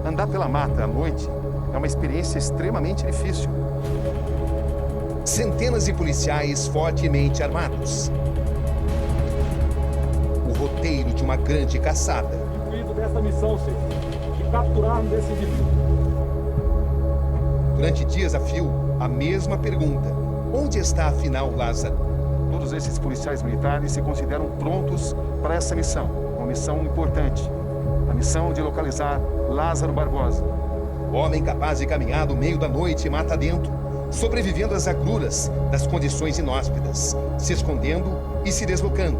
Andar pela mata à noite é uma experiência extremamente difícil. Centenas de policiais fortemente armados. O roteiro de uma grande caçada. O intuito dessa missão, senhor, de capturarmos esse indivíduo. Durante dias a fio, a mesma pergunta. Onde está, afinal, Lázaro? Todos esses policiais militares se consideram prontos para essa missão. Uma missão importante. A missão de localizar Lázaro Barbosa. O homem capaz de caminhar no meio da noite mata dentro, sobrevivendo às agruras das condições inóspitas, se escondendo e se deslocando.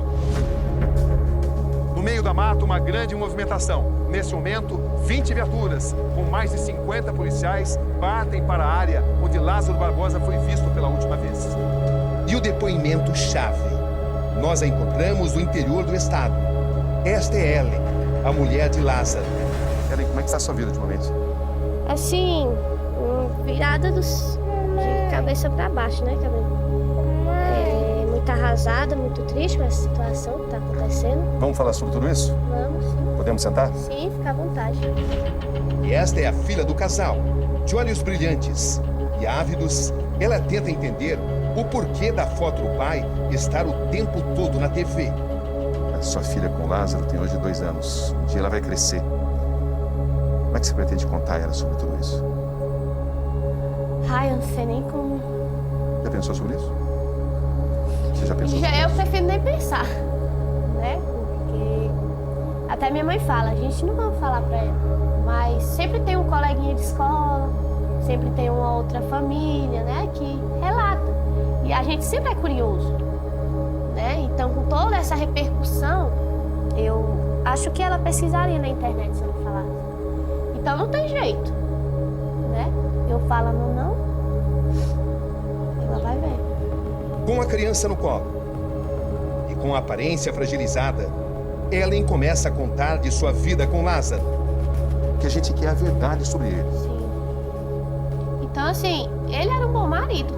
No meio da mata, uma grande movimentação. Nesse momento, 20 viaturas, com mais de 50 policiais, partem para a área onde Lázaro Barbosa foi visto pela última vez. E o depoimento-chave. Nós a encontramos no interior do estado. Esta é Ellen, a mulher de Lázaro. Ellen, como é que está a sua vida ultimamente? Assim, virada de cabeça para baixo, né, cabelo? É muito arrasada, muito triste com essa situação que está acontecendo. Vamos falar sobre tudo isso? Vamos, sim. Podemos sentar? Sim, fica à vontade. E esta é a filha do casal, de olhos brilhantes e ávidos. Ela tenta entender o porquê da foto do pai estar o tempo todo na TV. A sua filha com Lázaro tem hoje 2 anos. Um dia ela vai crescer. Como é que você pretende contar a ela sobre tudo isso? Ai, eu não sei nem como. Já pensou sobre isso? Você já pensou? Eu prefiro nem pensar, né? Porque até minha mãe fala, a gente não vai falar pra ela, mas sempre tem um coleguinha de escola, sempre tem uma outra família, né, que relata. E a gente sempre é curioso, né? Então, com toda essa repercussão, eu acho que ela pesquisaria na internet se eu não falasse. Então, não tem jeito, né? Eu falando não, ela vai ver. Com a criança no colo e com a aparência fragilizada, Ellen começa a contar de sua vida com Lázaro. Que a gente quer a verdade sobre ele. Sim. Então, assim, ele era um bom marido,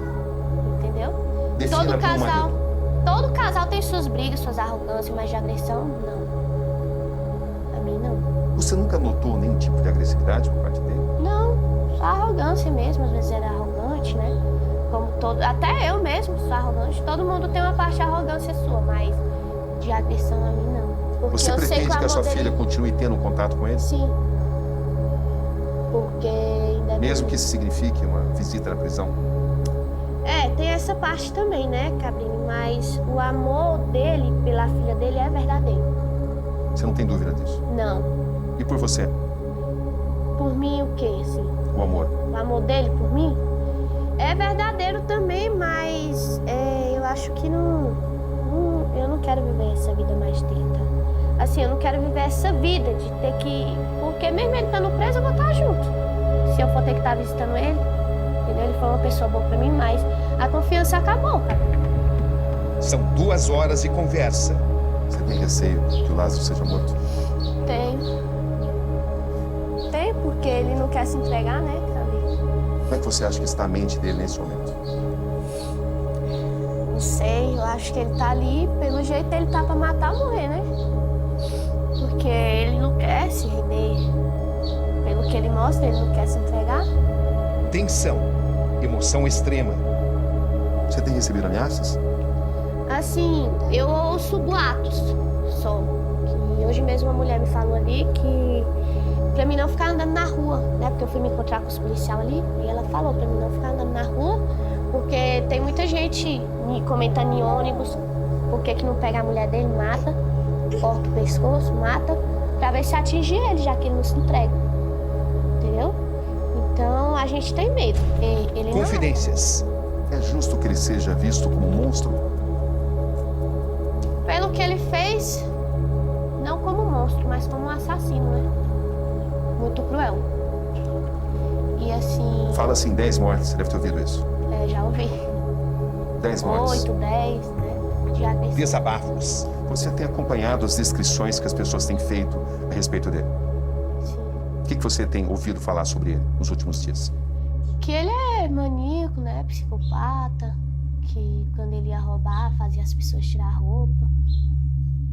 entendeu? Defina Todo bom casal, marido. todo casal tem suas brigas, suas arrogâncias, mas de agressão, não. Pra mim, não. Você nunca notou nenhum tipo de agressividade por parte dele? Não, só arrogância mesmo, às vezes era arrogante, né? Como todo, até eu mesmo sou arrogante, todo mundo tem uma parte de arrogância sua, mas de agressão a mim não. Porque Você eu sei pretende que a o sua amor filha dele... continue tendo um contato com ele? Sim. Porque ainda Mesmo que isso signifique uma visita na prisão? É, tem essa parte também, né, Cabrini? Mas o amor dele pela filha dele é verdadeiro. Você não tem dúvida disso? Não. E por você? Por mim, o quê, assim? O amor? O amor dele por mim é verdadeiro também, mas eu acho que eu não quero viver essa vida mais dele, tá? Assim, eu não quero viver essa vida de ter que... Porque mesmo ele estando preso, eu vou estar junto. Se eu for ter que estar visitando ele, entendeu? Ele foi uma pessoa boa pra mim, mas a confiança acabou, cara. São 2 horas de conversa. Você tem receio que o Lázaro seja morto? Tem. Tem, porque ele não quer se entregar, né, Cabrini? Como é que você acha que está a mente dele nesse momento? Não sei, eu acho que ele tá ali, pelo jeito ele tá pra matar ou morrer, né? Porque ele não quer se render. Pelo que ele mostra, ele não quer se entregar. Tensão, emoção extrema. Você tem recebido ameaças? Assim, eu ouço boatos só. Que hoje mesmo uma mulher me falou ali que pra mim não ficar andando na rua, né? Porque eu fui me encontrar com os policiais ali e ela falou pra mim não ficar andando na rua, porque tem muita gente comentando em ônibus, por que não pega a mulher dele, mata, corta o pescoço, mata, pra ver se atinge ele, já que ele não se entrega. Entendeu? Então a gente tem medo. Ele Confidências. É justo que ele seja visto como um monstro? Pelo que ele fez, não como um monstro, mas como um assassino, né? Muito cruel. E assim... Fala-se em 10 mortes, você deve ter ouvido isso. Já ouvi. 10 mortes. 8, 10, né? De agressão. Desabafos. Você tem acompanhado as descrições que as pessoas têm feito a respeito dele? Sim. O que você tem ouvido falar sobre ele nos últimos dias? Que ele é maníaco, né? Psicopata. Que quando ele ia roubar, fazia as pessoas tirar a roupa.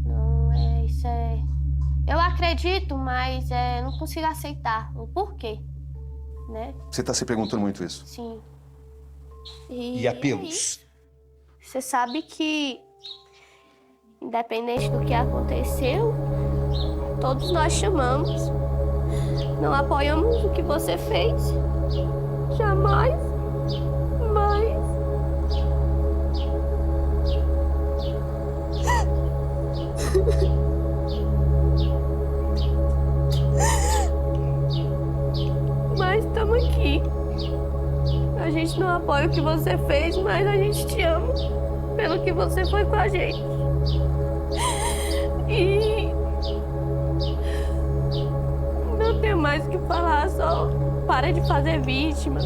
Não, isso é Eu acredito, mas não consigo aceitar o porquê, né? Você está se perguntando muito isso? Sim. E apelos. Você sabe que, independente do que aconteceu, todos nós chamamos. Não apoiamos o que você fez. Jamais. Mas... Mas estamos aqui. A gente não apoia o que você fez, mas a gente te ama pelo que você foi com a gente. E não tenho mais o que falar, só para de fazer vítima.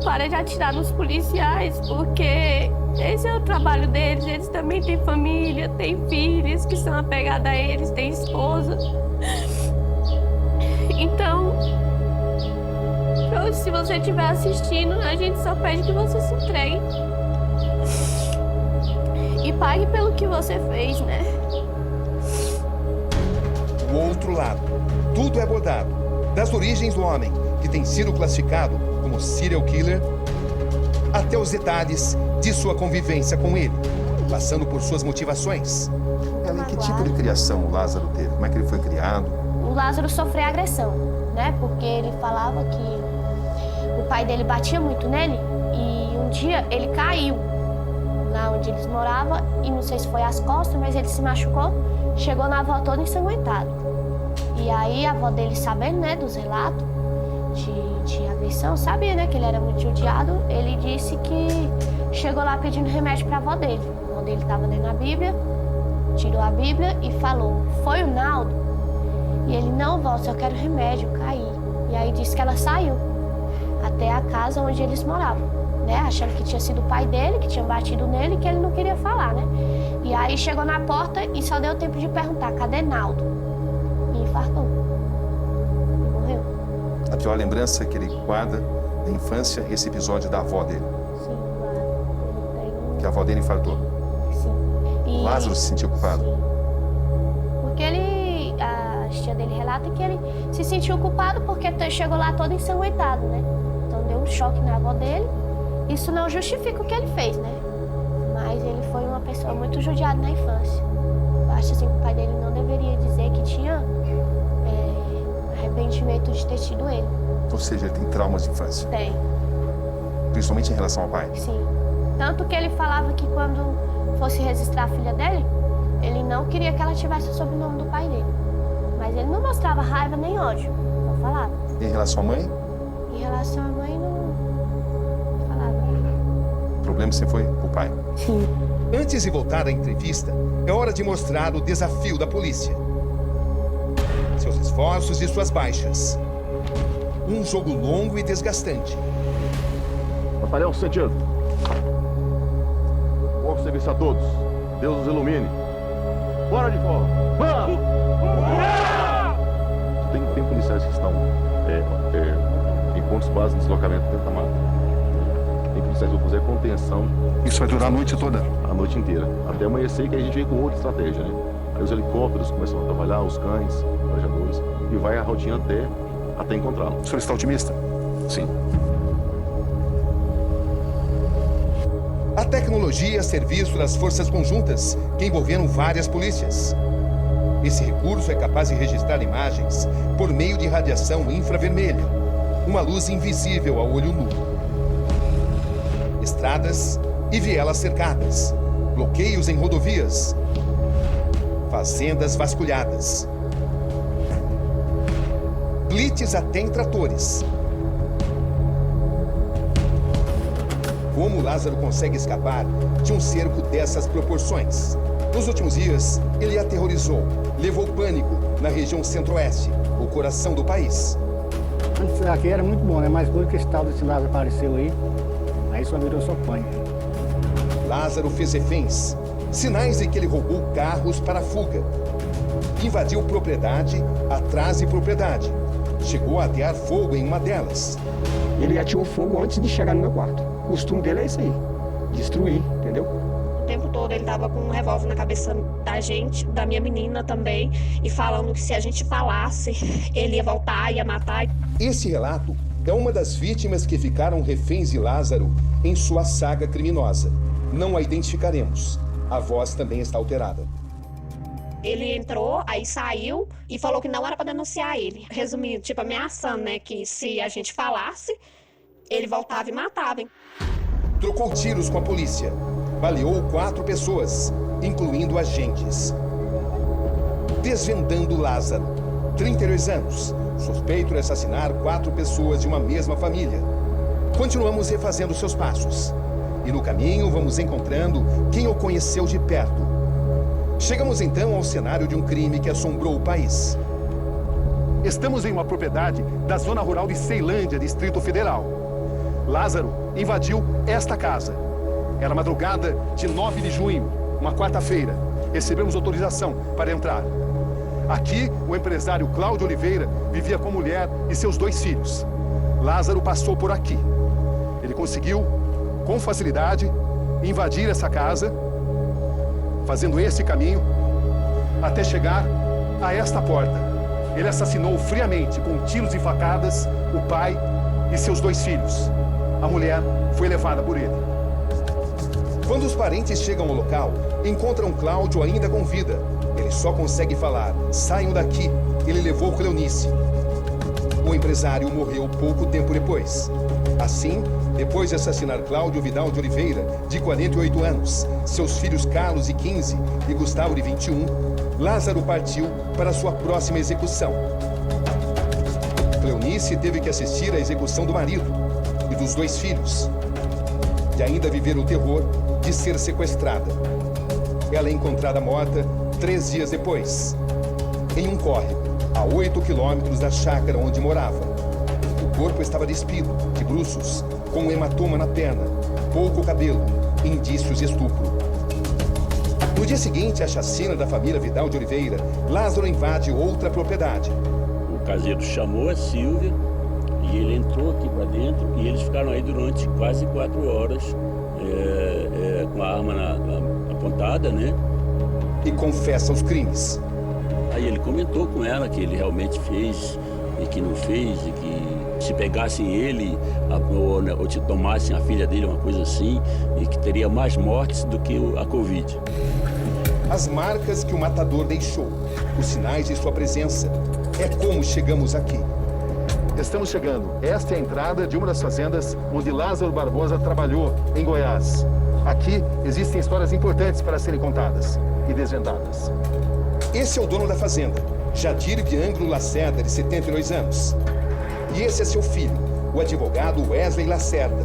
Para de atirar nos policiais, porque esse é o trabalho deles. Eles também têm família, têm filhos que são apegados a eles, têm esposa. Então, se você estiver assistindo, a gente só pede que você se entregue. E pague pelo que você fez, né? O outro lado. Tudo é abordado. Das origens do homem, que tem sido classificado como serial killer, até os detalhes de sua convivência com ele, passando por suas motivações. Ellen, que tipo de criação o Lázaro teve? Como é que ele foi criado? O Lázaro sofreu agressão, né? Porque ele falava que o pai dele batia muito nele e um dia ele caiu lá onde eles moravam e não sei se foi as costas, mas ele se machucou, chegou na avó todo ensanguentado. E aí a avó dele, sabendo, né, dos relatos de agressão, sabia, né, que ele era muito judiado, ele disse que chegou lá pedindo remédio pra avó dele. A avó dele estava lendo a Bíblia, tirou a Bíblia e falou, foi o Naldo? E ele, não, vó, só quero remédio, caí. E aí disse que ela saiu até a casa onde eles moravam, né, achando que tinha sido o pai dele, que tinha batido nele, que ele não queria falar, né. E aí chegou na porta e só deu tempo de perguntar, cadê Naldo? E infartou. E morreu. A pior lembrança que ele guarda da infância é esse episódio da avó dele. Sim, claro. Que a avó dele infartou. Sim. E... Lázaro se sentiu culpado. Sim. Porque a tia dele relata que ele se sentiu culpado porque chegou lá todo ensanguentado, né? Então deu um choque na avó dele. Isso não justifica o que ele fez, né? Mas ele foi uma pessoa muito judiada na infância. Eu acho assim que o pai dele não deveria dizer que tinha arrependimento de ter tido ele. Ou seja, ele tem traumas de infância. Tem. Principalmente em relação ao pai. Sim. Tanto que ele falava que quando fosse registrar a filha dele, ele não queria que ela tivesse o sobrenome do pai dele. Mas ele não mostrava raiva nem ódio. Não falava. E em relação à mãe? Em relação à mãe, não falava. O problema sempre foi o pai. Sim. Antes de voltar à entrevista, é hora de mostrar o desafio da polícia. Seus esforços e suas baixas. Um jogo longo e desgastante. Batalhão sentido. Bom serviço a todos. Deus os ilumine. Bora de forma. Vamos! Tem policiais que estão em pontos básicos de deslocamento dentro da mata. Tem policiais que vão fazer contenção. Isso vai durar a noite toda? A noite inteira. Até amanhecer, que a gente vem com outra estratégia, né? Aí os helicópteros começam a trabalhar, os cães, os farejadores, e vai a rotina até encontrá-lo. O senhor está otimista? Sim. A tecnologia a serviço das forças conjuntas que envolveram várias polícias. Esse recurso é capaz de registrar imagens por meio de radiação infravermelha, uma luz invisível ao olho nu. Estradas e vielas cercadas, bloqueios em rodovias, fazendas vasculhadas, blitz até em tratores. Como Lázaro consegue escapar de um cerco dessas proporções? Nos últimos dias, ele aterrorizou, levou pânico na região centro-oeste, o coração do país. Antes aqui era muito bom, né? Mas depois que esse tal desse Lázaro apareceu aí só virou só pânico. Lázaro fez reféns, sinais de que ele roubou carros para a fuga. Invadiu propriedade atrás de propriedade. Chegou a atear fogo em uma delas. Ele atirou fogo antes de chegar no meu quarto. O costume dele é isso aí, destruir, entendeu? O tempo todo todo ele tava com um revólver na cabeça da gente, da minha menina também, e falando que se a gente falasse, ele ia voltar, ia matar. Esse relato é uma das vítimas que ficaram reféns de Lázaro em sua saga criminosa. Não a identificaremos. A voz também está alterada. Ele entrou, aí saiu e falou que não era para denunciar ele. Resumindo, tipo, ameaçando, né, que se a gente falasse, ele voltava e matava, hein? Trocou tiros com a polícia. Baleou 4 pessoas, incluindo agentes. Desvendando Lázaro, 32 anos, suspeito de assassinar 4 pessoas de uma mesma família. Continuamos refazendo seus passos. E no caminho vamos encontrando quem o conheceu de perto. Chegamos então ao cenário de um crime que assombrou o país. Estamos em uma propriedade da zona rural de Ceilândia, Distrito Federal. Lázaro invadiu esta casa. Era madrugada de 9 de junho, uma quarta-feira. Recebemos autorização para entrar. Aqui, o empresário Cláudio Oliveira vivia com a mulher e seus 2 filhos. Lázaro passou por aqui. Ele conseguiu, com facilidade, invadir essa casa, fazendo esse caminho, até chegar a esta porta. Ele assassinou friamente, com tiros e facadas, o pai e seus 2 filhos. A mulher foi levada por ele. Quando os parentes chegam ao local, encontram Cláudio ainda com vida. Ele só consegue falar: saiam daqui. Ele levou Cleonice. O empresário morreu pouco tempo depois. Assim, depois de assassinar Cláudio Vidal de Oliveira, de 48 anos, seus filhos Carlos, de 15, e Gustavo, de 21, Lázaro partiu para sua próxima execução. Cleonice teve que assistir à execução do marido e dos 2 filhos, e ainda viver o terror de ser sequestrada. Ela é encontrada morta 3 dias depois, em um córrego, a 8 quilômetros da chácara onde morava. O corpo estava despido, de bruços, com um hematoma na perna, pouco cabelo, indícios de estupro. No dia seguinte à chacina da família Vidal de Oliveira, Lázaro invade outra propriedade. O caseiro chamou a Silvia e ele entrou aqui para dentro e eles ficaram aí durante quase 4 horas com a arma apontada, né? E confessa os crimes. Aí ele comentou com ela que ele realmente fez e que não fez, e que se pegassem ele ou te tomassem a filha dele, uma coisa assim, e que teria mais mortes do que a Covid. As marcas que o matador deixou, os sinais de sua presença, é como chegamos aqui. Estamos chegando. Esta é a entrada de uma das fazendas onde Lázaro Barbosa trabalhou, em Goiás. Aqui existem histórias importantes para serem contadas e desvendadas. Esse é o dono da fazenda, Jadir de Ângulo Lacerda, de 72 anos. E esse é seu filho, o advogado Wesley Lacerda.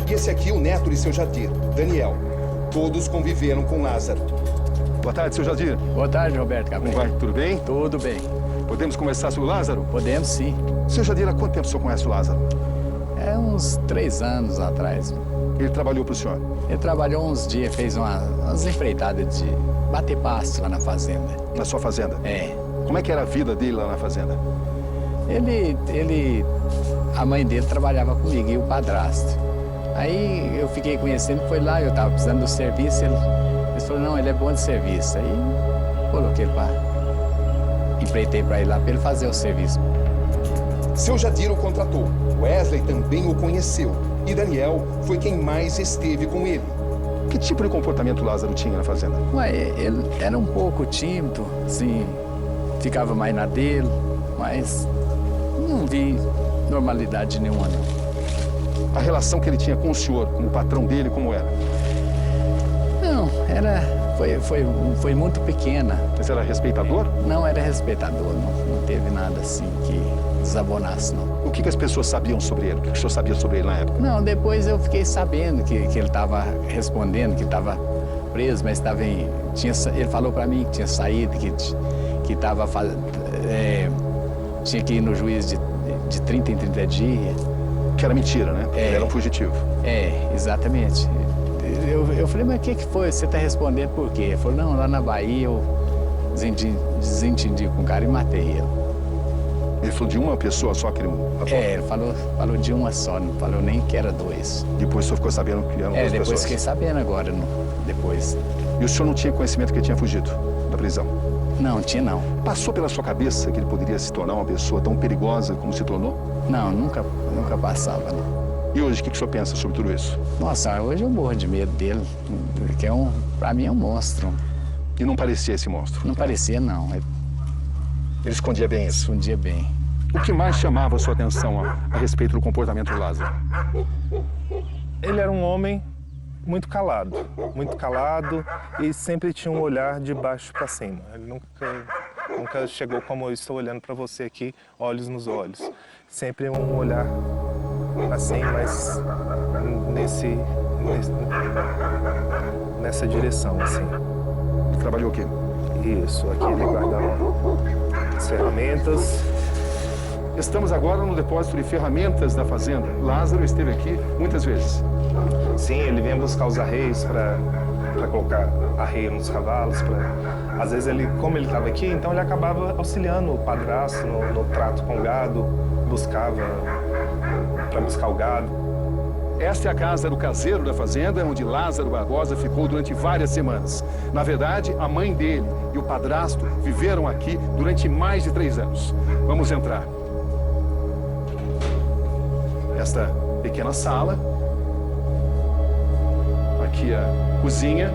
E esse aqui, o neto de seu Jadir, Daniel. Todos conviveram com Lázaro. Boa tarde, seu Jadir. Boa tarde, Roberto Gabriel. Como vai? Tudo bem? Tudo bem. Podemos conversar sobre o Lázaro? Podemos, sim. Seu Jadir, há quanto tempo o senhor conhece o Lázaro? É uns 3 anos atrás. Ele trabalhou para o senhor? Ele trabalhou uns dias, fez umas empreitadas de bater pasto lá na fazenda. Na sua fazenda? É. Como é que era a vida dele lá na fazenda? A mãe dele trabalhava comigo e o padrasto. Aí eu fiquei conhecendo, foi lá, eu estava precisando do serviço, ele falou, não, ele é bom de serviço. Aí coloquei ele empreitei para ir lá para ele fazer o serviço. Seu Jadir o contratou, Wesley também o conheceu e Daniel foi quem mais esteve com ele. Que tipo de comportamento Lázaro tinha na fazenda? Ele era um pouco tímido, assim, ficava mais na dele, mas não vi normalidade nenhuma, não. A relação que ele tinha com o senhor, com o patrão dele, como era? Não, foi muito pequena. Mas era respeitador? Não, era respeitador, não teve nada assim que desabonasse, não. O que as pessoas sabiam sobre ele? O que o senhor sabia sobre ele na época? Não, depois eu fiquei sabendo que ele estava respondendo, que estava preso, mas estava ele falou para mim que tinha saído, que estava tinha que ir no juiz de 30 em 30 dias. Que era mentira, né? Ele era um fugitivo. Exatamente. Eu falei, mas o que foi? Você está respondendo por quê? Ele falou, não, lá na Bahia eu desentendi com o cara e matei ele. Ele falou de uma pessoa só que ele matou? Ele falou de uma só, não falou nem que era 2. Depois o senhor ficou sabendo que eram 2 pessoas? Depois fiquei sabendo agora, depois. E o senhor não tinha conhecimento que ele tinha fugido da prisão? Não, tinha não. Passou pela sua cabeça que ele poderia se tornar uma pessoa tão perigosa como se tornou? Não, nunca passava, não. E hoje, o que o senhor pensa sobre tudo isso? Nossa, hoje eu morro de medo dele, porque pra mim é um monstro. E não parecia esse monstro? Não parecia, não. Ele escondia bem isso? Escondia bem. O que mais chamava a sua atenção a respeito do comportamento do Lázaro? Ele era um homem muito calado e sempre tinha um olhar de baixo para cima. Ele nunca chegou como eu estou olhando para você aqui, olhos nos olhos. Sempre um olhar assim, mas nessa direção, assim. Ele trabalhou o quê? Isso, aqui ele guardava as ferramentas. Estamos agora no depósito de ferramentas da fazenda. Lázaro esteve aqui muitas vezes. Sim, ele vinha buscar os arreios para colocar arreio nos cavalos. Às vezes, como ele estava aqui, então ele acabava auxiliando o padrasto no trato com o gado, buscava para buscar o gado. Esta é a casa do caseiro da fazenda, onde Lázaro Barbosa ficou durante várias semanas. Na verdade, a mãe dele e o padrasto viveram aqui durante mais de 3 anos. Vamos entrar. Esta pequena sala, aqui a cozinha,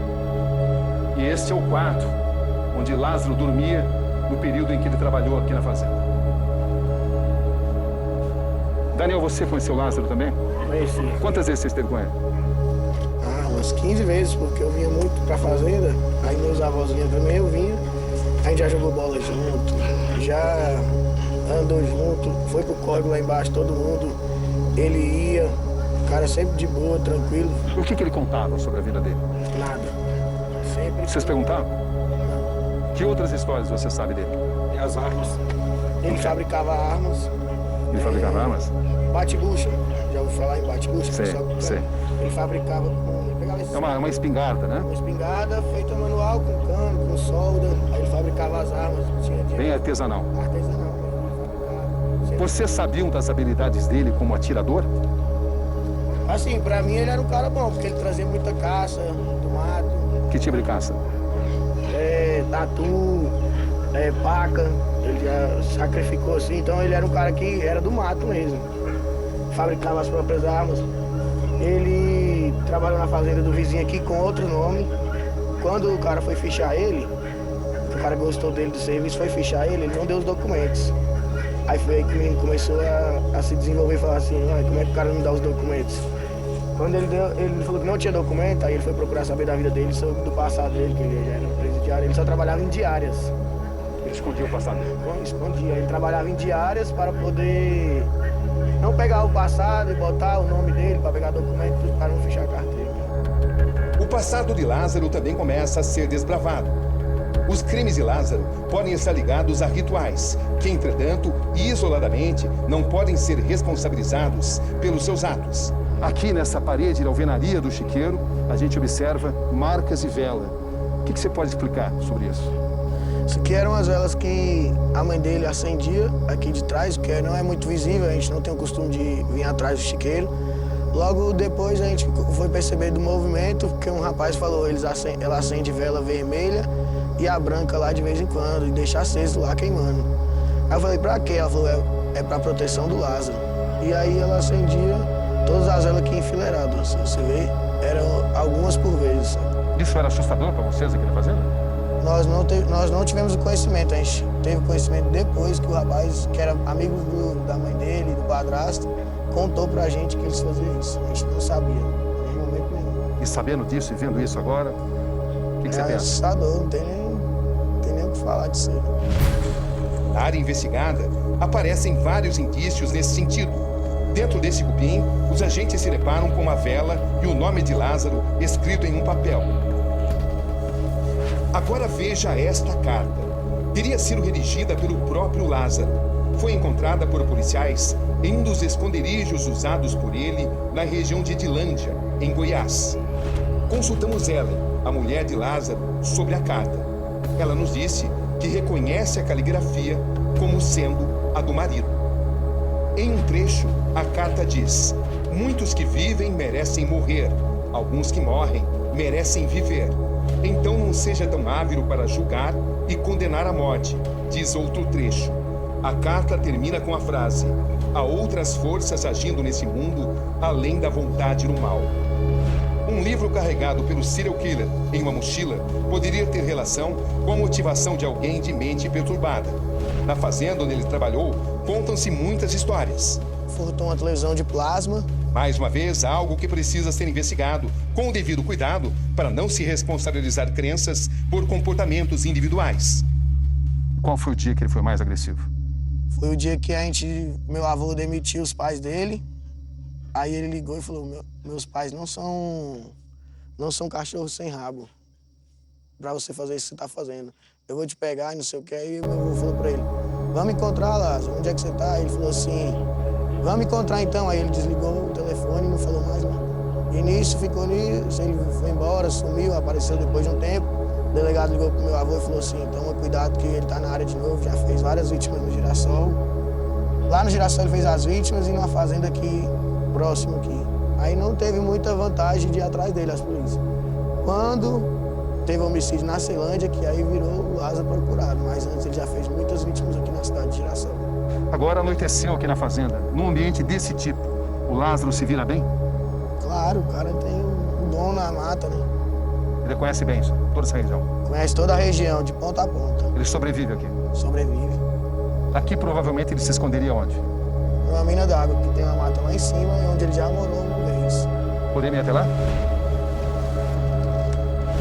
e este é o quarto onde Lázaro dormia no período em que ele trabalhou aqui na fazenda. Daniel, você conheceu Lázaro também? Conheci. Quantas vezes você esteve com ele? Umas 15 vezes, porque eu vinha muito pra fazenda, aí meus avós vinham também, eu vinha, a gente já jogou bola junto, já andou junto, foi pro córrego lá embaixo, todo mundo, ele ia, o cara sempre de boa, tranquilo. O que ele contava sobre a vida dele? Nada. Sempre. Vocês perguntavam? Que outras histórias você sabe dele? E as armas. Ele fabricava armas. Ele fabricava armas? Bate-bucha. Já ouviu falar em bate-bucha? Sei. Ele fabricava com... É uma espingarda, né? Uma espingarda feita manual, com cano, com solda. Aí ele fabricava as armas. Bem artesanal. Artesanal. Vocês sabiam das habilidades dele como atirador? Assim, pra mim ele era um cara bom, porque ele trazia muita caça do mato. Que tipo de caça? Tatu, paca. Ele já sacrificou assim, então ele era um cara que era do mato mesmo. Fabricava as próprias armas. Ele trabalhou na fazenda do vizinho aqui com outro nome. Quando o cara foi fichar ele, o cara gostou dele do serviço, foi fichar ele não deu os documentos. Aí foi aí que o menino começou a se desenvolver e falar assim, como é que o cara não dá os documentos? Quando ele falou que não tinha documento, aí ele foi procurar saber da vida dele, sobre do passado dele, que ele já era um presidiário, ele só trabalhava em diárias. Ele escondia o passado dele? Escondia, ele trabalhava em diárias para poder não pegar o passado e botar o nome dele, para pegar documento, para não fechar a carteira. O passado de Lázaro também começa a ser desbravado. Os crimes de Lázaro podem estar ligados a rituais, que, entretanto, e isoladamente, não podem ser responsabilizados pelos seus atos. Aqui nessa parede da alvenaria do chiqueiro, a gente observa marcas de vela. O que você pode explicar sobre isso? Isso aqui eram as velas que a mãe dele acendia aqui de trás, porque não é muito visível, a gente não tem o costume de vir atrás do chiqueiro. Logo depois a gente foi perceber do movimento, porque um rapaz falou, ela acende vela vermelha e a branca lá de vez em quando, e deixa aceso lá queimando. Aí eu falei, pra quê? Ela falou, é pra proteção do Lázaro. E aí ela acendia todas as velas aqui enfileiradas, você vê, eram algumas por vez. Isso era assustador pra vocês aqui na fazenda? Nós não tivemos o conhecimento, a gente teve conhecimento depois que o rapaz, que era amigo da mãe dele, do padrasto, contou pra gente que eles faziam isso. A gente não sabia, em momento nenhum. E sabendo disso e vendo isso agora, o que você pensa? É assustador, não tem nem o que falar disso. Na área investigada, aparecem vários indícios nesse sentido. Dentro desse cupim, os agentes se deparam com uma vela e o nome de Lázaro escrito em um papel. Agora veja esta carta. Teria sido redigida pelo próprio Lázaro. Foi encontrada por policiais em um dos esconderijos usados por ele na região de Edilândia, em Goiás. Consultamos Ellen, a mulher de Lázaro, sobre a carta. Ela nos disse que reconhece a caligrafia como sendo a do marido. Em um trecho, a carta diz: muitos que vivem merecem morrer, alguns que morrem merecem viver. Então não seja tão ávaro para julgar e condenar a morte, diz outro trecho. A carta termina com a frase: há outras forças agindo nesse mundo além da vontade do mal. Um livro carregado pelo serial killer em uma mochila poderia ter relação com a motivação de alguém de mente perturbada. Na fazenda onde ele trabalhou, contam-se muitas histórias. Furtou uma televisão de plasma. Mais uma vez, algo que precisa ser investigado com o devido cuidado para não se responsabilizar crenças por comportamentos individuais. Qual foi o dia que ele foi mais agressivo? Foi o dia que meu avô demitiu os pais dele. Aí ele ligou e falou: meus pais não são cachorros sem rabo. Pra você fazer isso que você tá fazendo. Eu vou te pegar e não sei o que. Aí meu avô falou pra ele: vamos encontrar, Lázaro. Onde é que você tá? Aí ele falou assim: vamos encontrar então. Aí ele desligou o telefone e não falou mais nada. E nisso, ficou nisso. Ele foi embora, sumiu, apareceu depois de um tempo. O delegado ligou pro meu avô e falou assim: toma cuidado que ele tá na área de novo. Já fez várias vítimas no Girassol. Lá no Girassol ele fez as vítimas e numa fazenda aqui, próximo aqui. Aí não teve muita vantagem de ir atrás dele, as polícias. Quando teve homicídio na Ceilândia, que aí virou o Lázaro procurado. Mas antes ele já fez muitas vítimas aqui na cidade de Girassol. Agora anoiteceu aqui na fazenda. Num ambiente desse tipo, o Lázaro se vira bem? Claro, o cara tem um dom na mata, né? Ele conhece bem toda essa região? Conhece toda a região, de ponta a ponta. Ele sobrevive aqui? Sobrevive. Aqui provavelmente ele se esconderia onde? Numa mina d'água, que tem uma mata lá em cima, e onde ele já morou uma vez. Podemos ir até lá?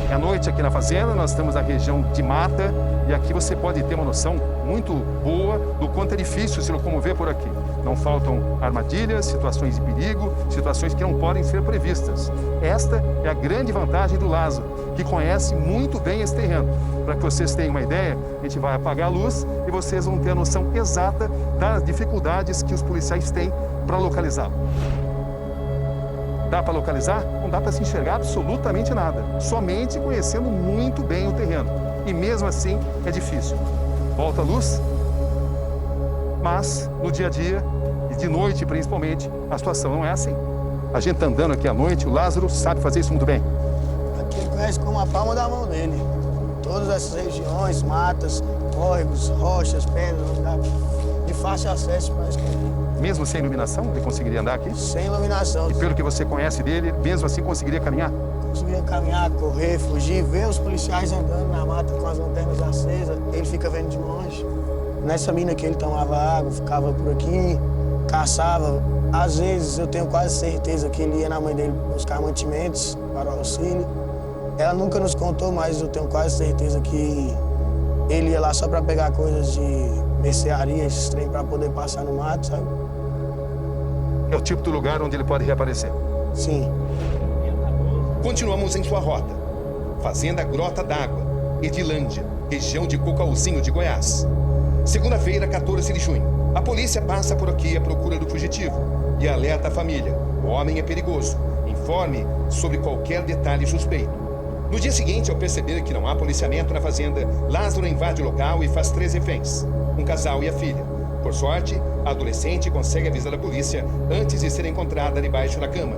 É à noite aqui na fazenda, nós estamos na região de mata, e aqui você pode ter uma noção muito boa do quanto é difícil se locomover por aqui. Não faltam armadilhas, situações de perigo, situações que não podem ser previstas. Esta é a grande vantagem do Lázaro, que conhece muito bem esse terreno. Para que vocês tenham uma ideia, a gente vai apagar a luz e vocês vão ter a noção exata das dificuldades que os policiais têm para localizá-lo. Dá para localizar? Não dá para se enxergar absolutamente nada, somente conhecendo muito bem o terreno. E mesmo assim é difícil. Volta a luz, mas no dia a dia, e de noite principalmente, a situação não é assim. A gente tá andando aqui à noite, o Lázaro sabe fazer isso muito bem. Aqui ele conhece como a palma da mão dele. Todas essas regiões, matas, córregos, rochas, pedras, de fácil acesso para escrever. Mesmo sem iluminação, ele conseguiria andar aqui? Sem iluminação. E pelo que você conhece dele, mesmo assim conseguiria caminhar? Conseguiria caminhar, correr, fugir, ver os policiais andando na mata com as lanternas acesas, ele fica vendo de longe. Nessa mina que ele tomava água, ficava por aqui, caçava. Às vezes eu tenho quase certeza que ele ia na mãe dele buscar mantimentos para o auxílio. Ela nunca nos contou, mas eu tenho quase certeza que ele ia lá só para pegar coisas de mercearia, esses trem, para poder passar no mato, sabe? É o tipo do lugar onde ele pode reaparecer? Sim. Continuamos em sua rota. Fazenda Grota d'Água, Edilândia, região de Cocalzinho de Goiás. Segunda-feira, 14 de junho. A polícia passa por aqui à procura do fugitivo e alerta a família. O homem é perigoso. Informe sobre qualquer detalhe suspeito. No dia seguinte, ao perceber que não há policiamento na fazenda, Lázaro invade o local e faz 3 reféns, um casal e a filha. Por sorte, a adolescente consegue avisar a polícia antes de ser encontrada debaixo da cama.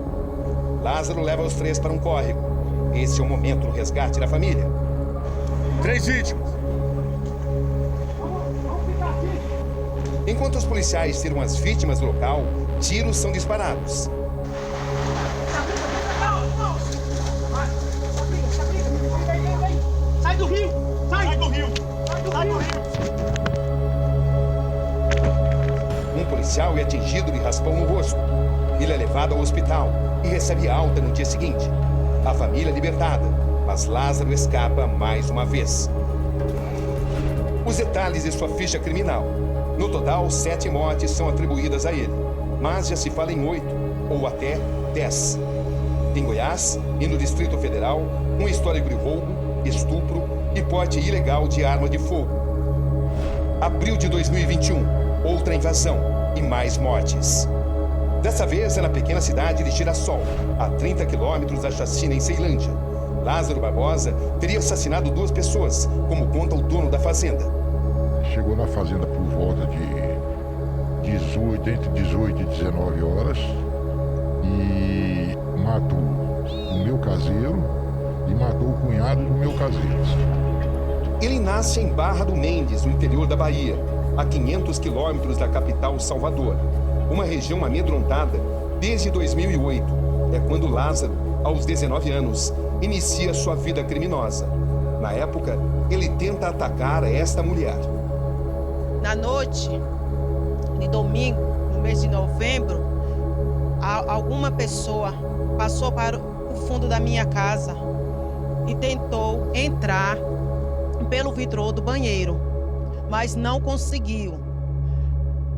Lázaro leva os 3 para um córrego. Esse é o momento do resgate da família. 3 vítimas. Enquanto os policiais tiram as vítimas do local, tiros são disparados. Sai do rio! Sai do rio! Sai do rio! Um policial é atingido de raspão no rosto. Ele é levado ao hospital e recebe alta no dia seguinte. A família é libertada, mas Lázaro escapa mais uma vez. Os detalhes de sua ficha criminal. No total, 7 mortes são atribuídas a ele, mas já se fala em 8 ou até 10. Em Goiás e no Distrito Federal, um histórico de roubo, estupro e porte ilegal de arma de fogo. Abril de 2021, outra invasão e mais mortes. Dessa vez é na pequena cidade de Girassol, a 30 quilômetros da chacina em Ceilândia. Lázaro Barbosa teria assassinado 2 pessoas, como conta o dono da fazenda. Chegou na fazenda por volta de entre 18 e 19 horas e matou o meu caseiro e matou o cunhado do meu caseiro. Ele nasce em Barra do Mendes, no interior da Bahia, a 500 quilômetros da capital Salvador, uma região amedrontada desde 2008. É quando Lázaro, aos 19 anos, inicia sua vida criminosa. Na época, ele tenta atacar esta mulher. Na noite de domingo, no mês de novembro, alguma pessoa passou para o fundo da minha casa e tentou entrar pelo vidro do banheiro, mas não conseguiu.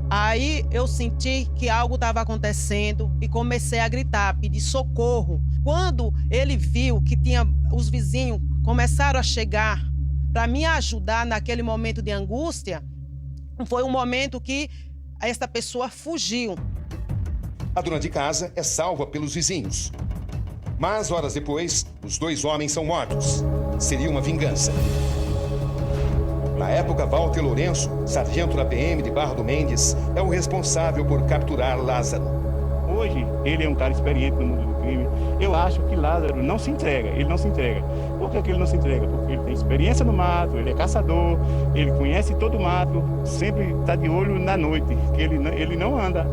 Aí eu senti que algo estava acontecendo e comecei a gritar, pedir socorro. Quando ele viu que os vizinhos começaram a chegar para me ajudar naquele momento de angústia, foi um momento que essa pessoa fugiu. A dona de casa é salva pelos vizinhos. Mas, horas depois, os 2 homens são mortos. Seria uma vingança. Na época, Walter Lourenço, sargento da PM de Barra do Mendes, é o responsável por capturar Lázaro. Hoje, ele é um cara experiente no mundo do crime. Eu acho que Lázaro não se entrega, ele não se entrega. Por que ele não se entrega? Porque ele tem experiência no mato, ele é caçador, ele conhece todo o mato, sempre está de olho na noite, que ele não anda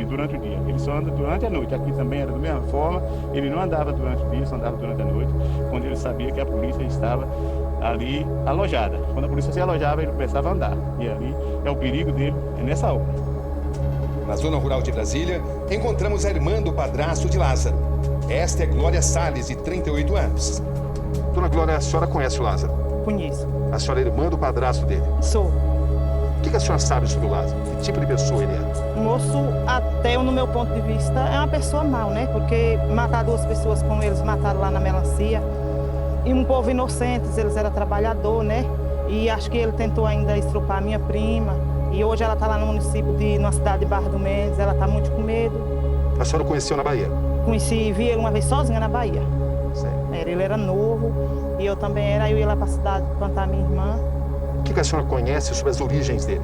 durante o dia, ele só anda durante a noite. Aqui também era da mesma forma, ele não andava durante o dia, só andava durante a noite, quando ele sabia que a polícia estava ali alojada. Quando a polícia se alojava, ele começava a andar. E ali é o perigo dele, é nessa hora. Na zona rural de Brasília, encontramos a irmã do padrasto de Lázaro. Esta é Glória Salles, de 38 anos. Dona Glória, a senhora conhece o Lázaro? Conheço. A senhora é irmã do padrasto dele? Sou. O que a senhora sabe sobre o Lázaro? Que tipo de pessoa ele é? O moço, até no meu ponto de vista, é uma pessoa mau, né? Porque matar 2 pessoas como eles mataram lá na melancia, e um povo inocente, eles eram trabalhador, né? E acho que ele tentou ainda estrupar a minha prima. E hoje ela está lá no município, na cidade de Barra do Mendes, ela está muito com medo. A senhora o conheceu na Bahia? Conheci, vi ele uma vez sozinha na Bahia. Certo. Ele era novo e eu também era, aí eu ia lá para a cidade plantar minha irmã. O que a senhora conhece sobre as origens dele?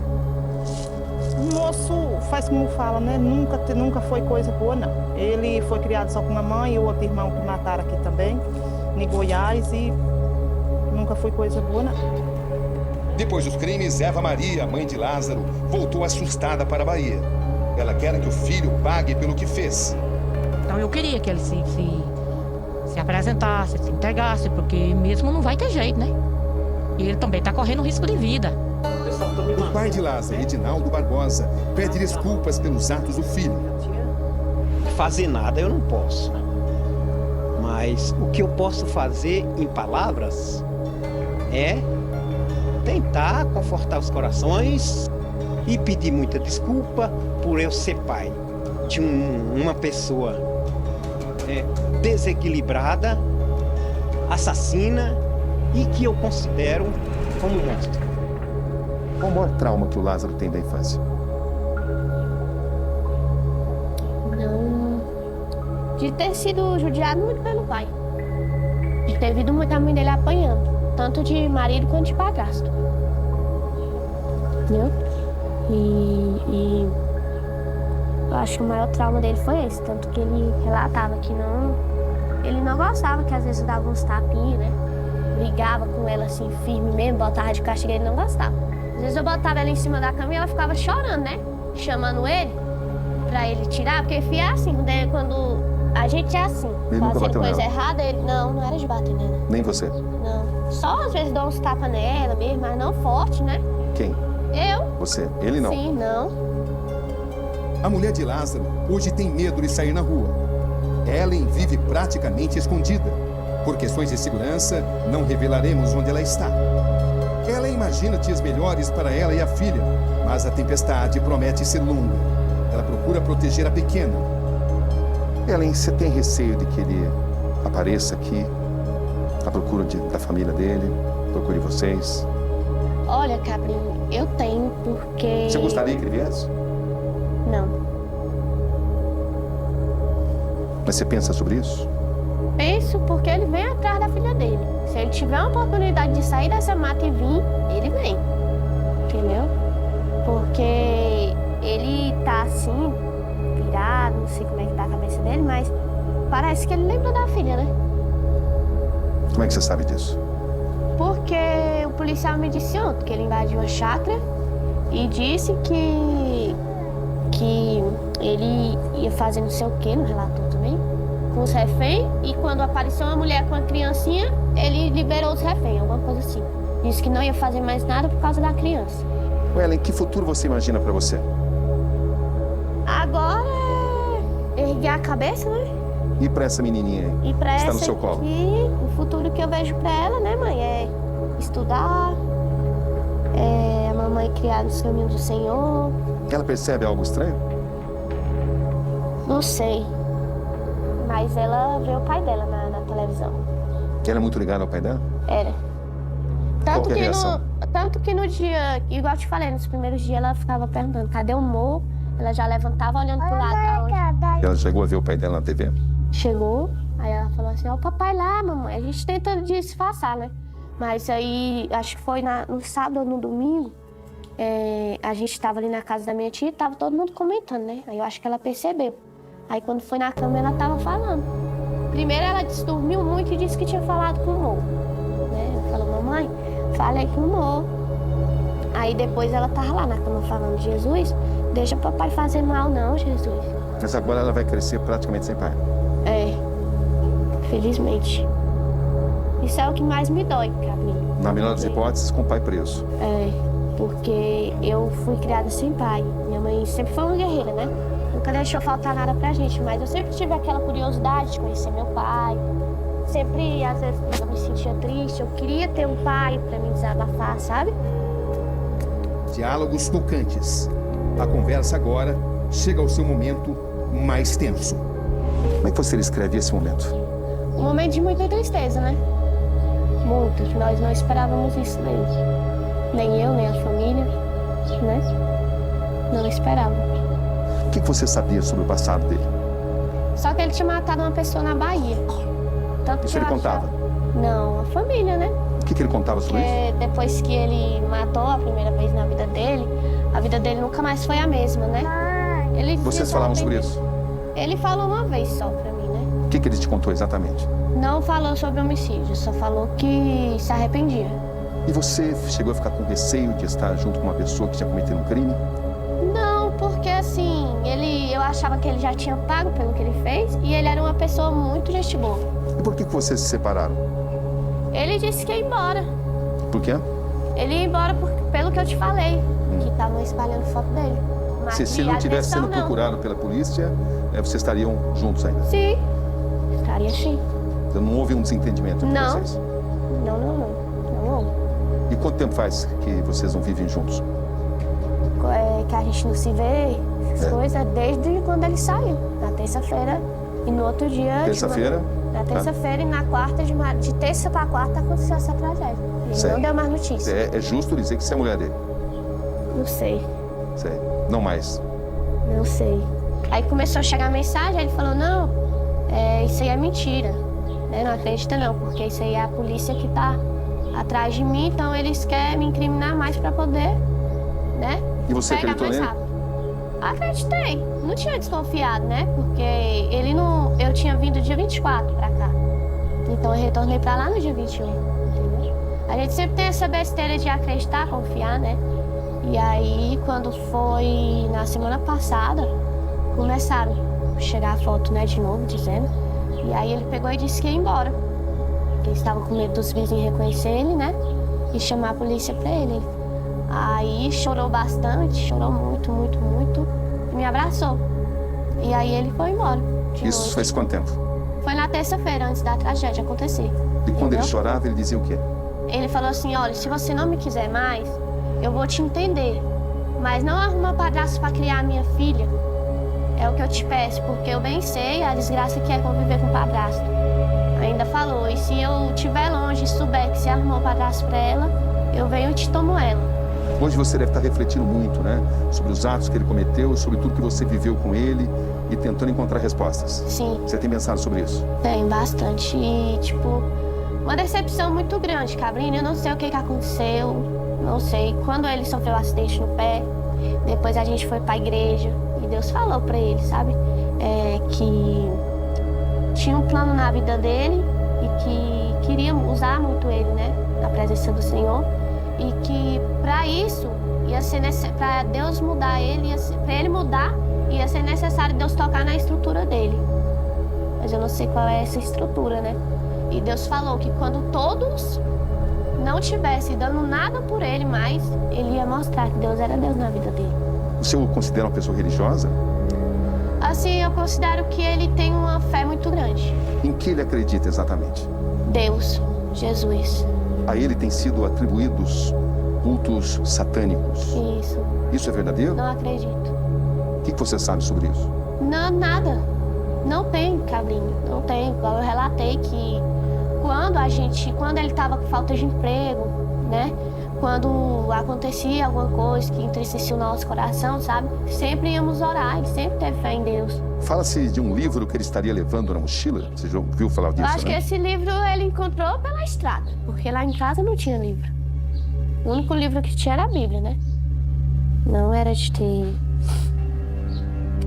O moço faz como fala, né? Nunca foi coisa boa, não. Ele foi criado só com uma mãe e o outro irmão que mataram aqui também, em Goiás, e nunca foi coisa boa, não. Depois dos crimes, Eva Maria, mãe de Lázaro, voltou assustada para a Bahia. Ela quer que o filho pague pelo que fez. Então eu queria que ele se apresentasse, se entregasse, porque mesmo não vai ter jeito, né? E ele também está correndo risco de vida. O pai de Lázaro, Edinaldo Barbosa, pede desculpas pelos atos do filho. Fazer nada eu não posso. Mas o que eu posso fazer em palavras é tentar confortar os corações e pedir muita desculpa por eu ser pai de uma pessoa desequilibrada, assassina e que eu considero como monstro. Qual o maior trauma que o Lázaro tem da infância? De ter sido judiado muito pelo pai. De ter visto muito a mãe dele apanhando. Tanto de marido quanto de padrasto. Entendeu? E eu acho que o maior trauma dele foi esse. Tanto que ele relatava que ele não gostava, que às vezes dava uns tapinhos, né? Brigava com ela assim, firme mesmo, botava de castigo, ele não gostava. Às vezes eu botava ela em cima da cama e ela ficava chorando, né? Chamando ele pra ele tirar, porque filho é assim, quando a gente é assim, fazendo coisa errada, ele não era de bater nela. Nem você? Não. Só às vezes dá uns tapas nela mesmo, mas não forte, né? Quem? Eu. Você? Ele não? Sim, não. A mulher de Lázaro hoje tem medo de sair na rua. Ellen vive praticamente escondida. Por questões de segurança, não revelaremos onde ela está. Ela imagina dias melhores para ela e a filha, mas a tempestade promete ser longa. Ela procura proteger a pequena. Ellen, você tem receio de que ele apareça aqui, à procura da família dele, procure vocês? Olha, Cabrinho, eu tenho porque... Você gostaria que ele viesse? Não. Mas você pensa sobre isso? Penso porque ele vem atrás da filha dele. Se ele tiver uma oportunidade de sair dessa mata e vir, ele vem. Entendeu? Porque ele tá assim, virado, não sei como é que tá a cabeça dele, mas parece que ele lembra da filha, né? Como é que você sabe disso? Porque o policial me disse ontem que ele invadiu a chácara e disse que ele ia fazer não sei o que, no relator também, com os reféns, e quando apareceu uma mulher com uma criancinha, ele liberou os reféns, alguma coisa assim. Disse que não ia fazer mais nada por causa da criança. Ellen, que futuro você imagina pra você? Agora é erguer a cabeça, né? E pra essa menininha aí, E pra que está essa no seu colo? aqui, o futuro que eu vejo pra ela, né, mãe, é estudar, a mamãe criar nos caminhos do Senhor. Ela percebe algo estranho? Não sei, mas ela vê o pai dela na televisão. Ela é muito ligada ao pai dela? Era. Qual que é a reação? Tanto que no dia, igual eu te falei, nos primeiros dias ela ficava perguntando, cadê o Mo? Ela já levantava olhando pro lado. Ela chegou a ver o pai dela na TV? Chegou, aí ela falou assim, ó, o papai lá, mamãe. A gente tentando disfarçar, né? Mas aí, acho que foi no sábado ou no domingo, a gente tava ali na casa da minha tia e tava todo mundo comentando, né? Aí eu acho que ela percebeu. Aí quando foi na cama, ela tava falando. Primeiro ela dormiu muito e disse que tinha falado com o Mo. Né? Ela falou, mamãe, falei com o Mo. Aí depois ela tava lá na cama falando, Jesus, deixa o papai fazer mal não, Jesus. Mas agora ela vai crescer praticamente sem pai. Felizmente. Isso é o que mais me dói, Carlinhos. Na melhor das hipóteses, com o pai preso. Porque eu fui criada sem pai. Minha mãe sempre foi uma guerreira, né? Nunca deixou faltar nada pra gente, mas eu sempre tive aquela curiosidade de conhecer meu pai. Sempre, às vezes, quando eu me sentia triste, eu queria ter um pai pra me desabafar, sabe? Diálogos tocantes. A conversa agora chega ao seu momento mais tenso. Como é que você descreve esse momento? Um momento de muita tristeza, né? Muito. Nós não esperávamos isso mesmo. Nem eu, nem a família, né? Não esperava. O que você sabia sobre o passado dele? Só que ele tinha matado uma pessoa na Bahia. Tanto Isso ele contava? Não, a família, né? O que ele contava sobre isso? Depois que ele matou a primeira vez na vida dele, a vida dele nunca mais foi a mesma, né? Vocês falavam sobre isso? Ele falou uma vez só pra mim, né? O que ele te contou exatamente? Não falou sobre homicídio, só falou que se arrependia. E você chegou a ficar com receio de estar junto com uma pessoa que tinha cometido um crime? Não, porque assim, eu achava que ele já tinha pago pelo que ele fez e ele era uma pessoa muito gente boa. E por que vocês se separaram? Ele disse que ia embora. Por quê? Ele ia embora pelo que eu te falei, que estavam espalhando foto dele. Mas Se ele não tivesse sendo procurado pela polícia, vocês estariam juntos ainda? Sim, estaria sim. Então não houve um desentendimento entre vocês? Não houve. E quanto tempo faz que vocês não vivem juntos? Que a gente não se vê, essas coisas, desde quando ele saiu, na terça-feira. E no outro dia... Terça-feira? Na terça-feira e na quarta, de terça pra quarta, aconteceu essa tragédia. Ele não deu mais notícia. É justo dizer que você é a mulher dele? Não sei. Sei. Não mais? Não sei. Aí começou a chegar a mensagem, aí ele falou, não, isso aí é mentira. Não acredita não, porque isso aí é a polícia que tá atrás de mim, então eles querem me incriminar mais pra poder, né? E você acreditou nele? Acreditei. Não tinha desconfiado, né? Porque eu tinha vindo dia 24 pra cá. Então eu retornei pra lá no dia 21, entendeu? A gente sempre tem essa besteira de acreditar, confiar, né? E aí, quando foi na semana passada, começaram a chegar a foto, né, de novo, dizendo. E aí ele pegou e disse que ia embora. Que ele estava com medo dos vizinhos reconhecer ele, né? E chamar a polícia pra ele. Aí chorou bastante, chorou muito, muito, muito. E me abraçou. E aí ele foi embora. Isso faz quanto tempo? Foi na terça-feira, antes da tragédia acontecer. E quando ele chorava, ele dizia o quê? Ele falou assim, olha, se você não me quiser mais, eu vou te entender. Mas não arruma padrasto pra criar a minha filha. É o que eu te peço, porque eu bem sei a desgraça que é conviver com padrasto. Ainda falou, e se eu estiver longe e souber que você arrumou padrasto pra ela, eu venho e te tomo ela. Hoje você deve estar refletindo muito, né? Sobre os atos que ele cometeu, sobre tudo que você viveu com ele e tentando encontrar respostas. Sim. Você tem pensado sobre isso? Tem, bastante. E, uma decepção muito grande, Cabrini. Eu não sei o que aconteceu, não sei. Quando ele sofreu um acidente no pé, Depois a gente foi pra igreja e Deus falou pra ele, sabe? Que tinha um plano na vida dele e que queria usar muito ele, né? Na presença do Senhor. E que pra isso, ia ser pra Deus mudar ele, pra ele mudar, ia ser necessário Deus tocar na estrutura dele. Mas eu não sei qual é essa estrutura, né? E Deus falou que quando todos não tivessem dando nada por ele mais, ele ia mostrar que Deus era Deus na vida dele. Você o considera uma pessoa religiosa? Assim, eu considero que ele tem uma fé muito grande. Em que ele acredita exatamente? Deus, Jesus. A ele têm sido atribuídos cultos satânicos. Isso. Isso é verdadeiro? Não acredito. O que você sabe sobre isso? Não, nada. Não tem, Cabrinho. Não tem. Igual eu relatei que quando ele estava com falta de emprego, né? Quando acontecia alguma coisa que entristecia o nosso coração, sabe? Sempre íamos orar, ele sempre teve fé em Deus. Fala-se de um livro que ele estaria levando na mochila. Você já ouviu falar disso, Eu acho que esse livro ele encontrou pela estrada, porque lá em casa não tinha livro. O único livro que tinha era a Bíblia, né? Não era de ter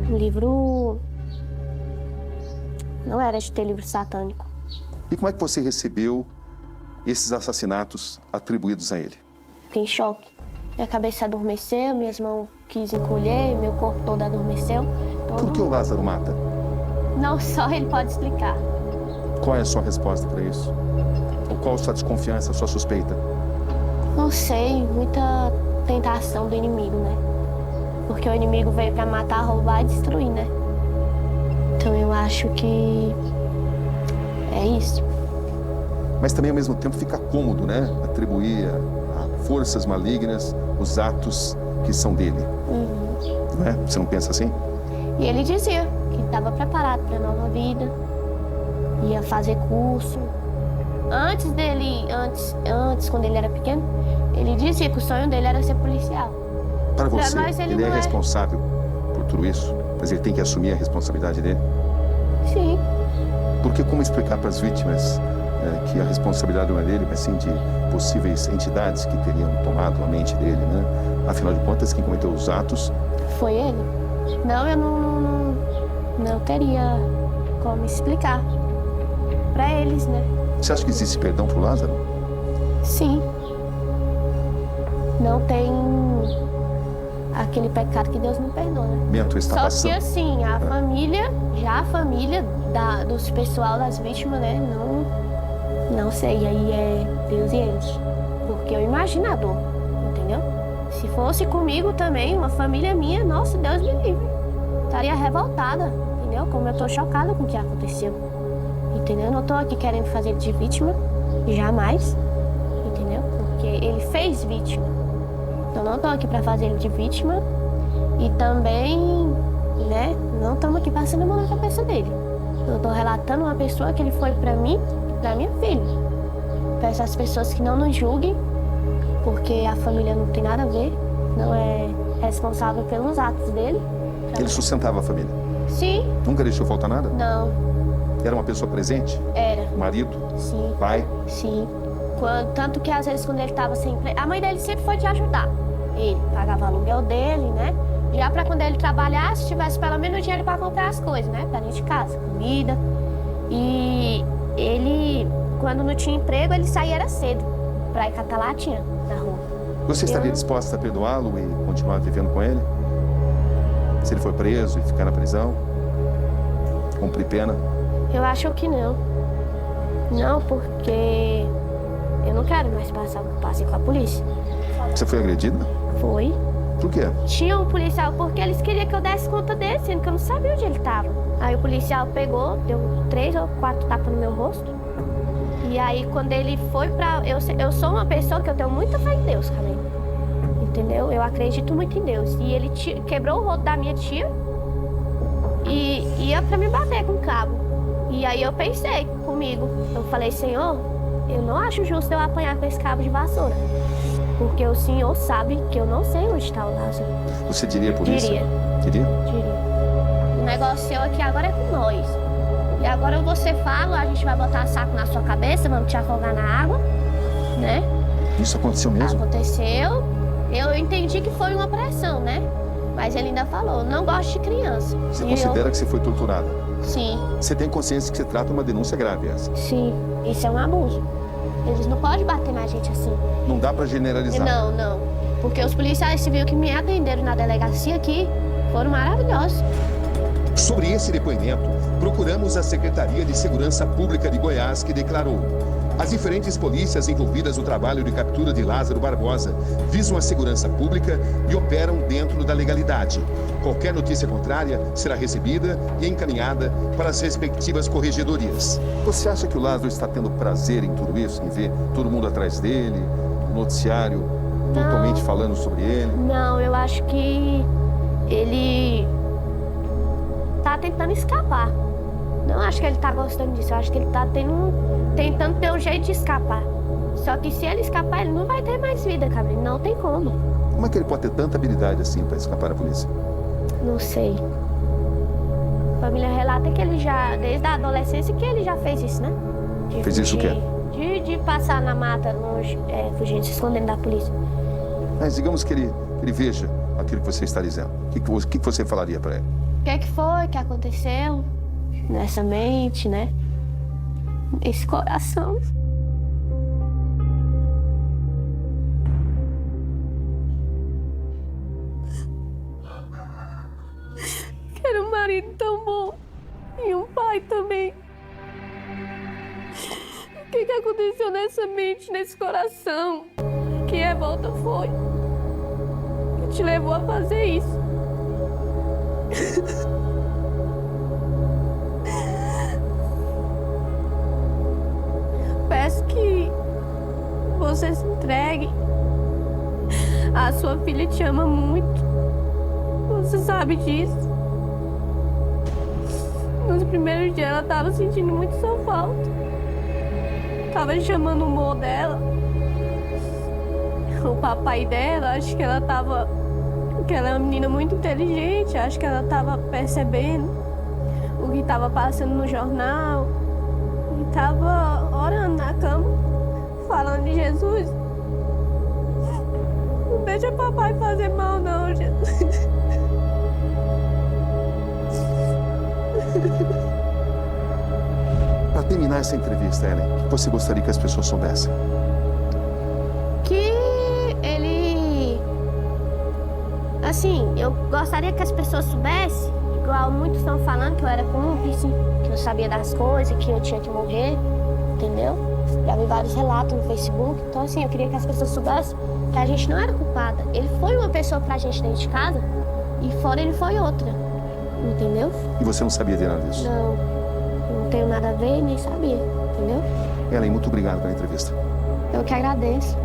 livro... Não era de ter livro satânico. E como é que você recebeu esses assassinatos atribuídos a ele? Fiquei em choque. Minha cabeça adormeceu, minhas mãos quis encolher, meu corpo todo adormeceu. Por que o Lázaro mata? Não só ele pode explicar. Qual é a sua resposta para isso? Ou qual a sua desconfiança, a sua suspeita? Não sei, muita tentação do inimigo, né? Porque o inimigo veio para matar, roubar e destruir, né? Então eu acho que é isso. Mas também ao mesmo tempo fica cômodo, né? Atribuir a forças malignas os atos que são dele. Não é? Você não pensa assim? E ele dizia que estava preparado para a nova vida, ia fazer curso. Antes, quando ele era pequeno, ele dizia que o sonho dele era ser policial. Para você, Pra nós, ele é responsável por tudo isso, mas ele tem que assumir a responsabilidade dele? Sim. Porque como explicar para as vítimas que a responsabilidade não é dele, mas sim de possíveis entidades que teriam tomado a mente dele, né? Afinal de contas, quem cometeu os atos... Foi ele? Não, eu não teria como explicar para eles, né? Você acha que existe perdão para o Lázaro? Sim. Não tem aquele pecado que Deus não perdoa, né? Bento está Só passando. que assim, a família dos pessoal das vítimas, né? Não sei, aí é Deus e eles. Porque eu imagino a dor, entendeu? Se fosse comigo também, uma família minha, nossa, Deus me livre. Estaria revoltada, entendeu? Como eu tô chocada com o que aconteceu. Entendeu? Eu não tô aqui querendo fazer ele de vítima, jamais, entendeu? Porque ele fez vítima. Então não tô aqui pra fazer ele de vítima e também, né, não estamos aqui passando a mão na cabeça dele. Eu tô relatando uma pessoa que ele foi pra mim e pra minha filha. Peço às pessoas que não nos julguem, porque a família não tem nada a ver, não é responsável pelos atos dele. Ele sustentava a família? Sim. Nunca deixou faltar nada? Não. Era uma pessoa presente? Era. Marido? Sim. Pai? Sim. Tanto que às vezes quando ele estava sem emprego, a mãe dele sempre foi de ajudar. Ele pagava o aluguel dele, né? Já para quando ele trabalhasse, tivesse pelo menos dinheiro para comprar as coisas, né? Para dentro de casa, comida. E ele, quando não tinha emprego, ele saía era cedo para ir catar latinha na rua. Você estaria disposta a perdoá-lo e continuar vivendo com ele? Se ele for preso e ficar na prisão? Cumprir pena? Eu acho que não. Não, porque eu não quero mais passar o que eu passei com a polícia. Você foi agredida? Foi. Por quê? Tinha um policial, porque eles queriam que eu desse conta dele, sendo que eu não sabia onde ele estava. Aí o policial pegou, deu 3 ou 4 tapas no meu rosto. E aí quando ele foi pra... Eu sou uma pessoa que eu tenho muita fé em Deus, Camila. Entendeu? Eu acredito muito em Deus. E ele quebrou o rosto da minha tia e ia pra me bater com o cabo. E aí eu pensei comigo, eu falei, Senhor, eu não acho justo eu apanhar com esse cabo de vassoura. Porque o Senhor sabe que eu não sei onde está o Lázaro. Você diria por isso? Diria. Diria? Diria. O negócio seu aqui agora é com nós. E agora você fala, a gente vai botar saco na sua cabeça, vamos te afogar na água, né? Isso aconteceu mesmo? Aconteceu. Eu entendi que foi uma pressão, né? Mas ele ainda falou, não gosto de criança. Você E considera que você foi torturada? Sim, Você tem consciência que você trata uma denúncia grave essa? sim. Isso é um abuso. Eles não podem bater na gente assim. Não dá pra generalizar. Não, não. Porque os policiais civis que me atenderam na delegacia aqui foram maravilhosos. Sobre esse depoimento, procuramos a Secretaria de Segurança Pública de Goiás, que declarou: as diferentes polícias envolvidas no trabalho de captura de Lázaro Barbosa visam a segurança pública e operam dentro da legalidade. Qualquer notícia contrária será recebida e encaminhada para as respectivas corregedorias. Você acha que o Lázaro está tendo prazer em tudo isso, em ver todo mundo atrás dele, o noticiário totalmente falando sobre ele? Não, eu acho que ele tá tentando escapar. Não acho que ele tá gostando disso, eu acho que ele tá tentando ter um jeito de escapar. Só que se ele escapar, ele não vai ter mais vida, cara. Não tem como. Como é que ele pode ter tanta habilidade assim para escapar da polícia? Não sei. A família relata que ele já, desde a adolescência, que ele já fez isso, né? Fez isso o quê? De passar na mata, longe, fugindo, se escondendo da polícia. Mas digamos que ele veja aquilo que você está dizendo. O que você falaria para ele? O que é que foi que aconteceu nessa mente, né? Nesse coração. Quero um marido tão bom e um pai também. O que aconteceu nessa mente, nesse coração? Que revolta foi que te levou a fazer isso? Peço que você se entregue. A sua filha te ama muito. Você sabe disso. Nos primeiros dias ela estava sentindo muito sua falta. Tava chamando o amor dela. O papai dela, acho que ela tava... Porque ela é uma menina muito inteligente, acho que ela tava percebendo o que tava passando no jornal. E tava orando na cama, falando de Jesus. Não deixa papai fazer mal não, Jesus. Para terminar essa entrevista, Ellen, o que você gostaria que as pessoas soubessem? Que ele... Assim, eu gostaria que as pessoas soubessem, igual muitos estão falando, que eu era cúmplice, que eu sabia das coisas, que eu tinha que morrer, entendeu? Já vi vários relatos no Facebook. Então, assim, eu queria que as pessoas soubessem que a gente não era culpada. Ele foi uma pessoa pra gente dentro de casa e fora ele foi outra, entendeu? E você não sabia de nada disso? Não tenho nada a ver, nem sabia, entendeu? Ellen, muito obrigado pela entrevista. Eu que agradeço.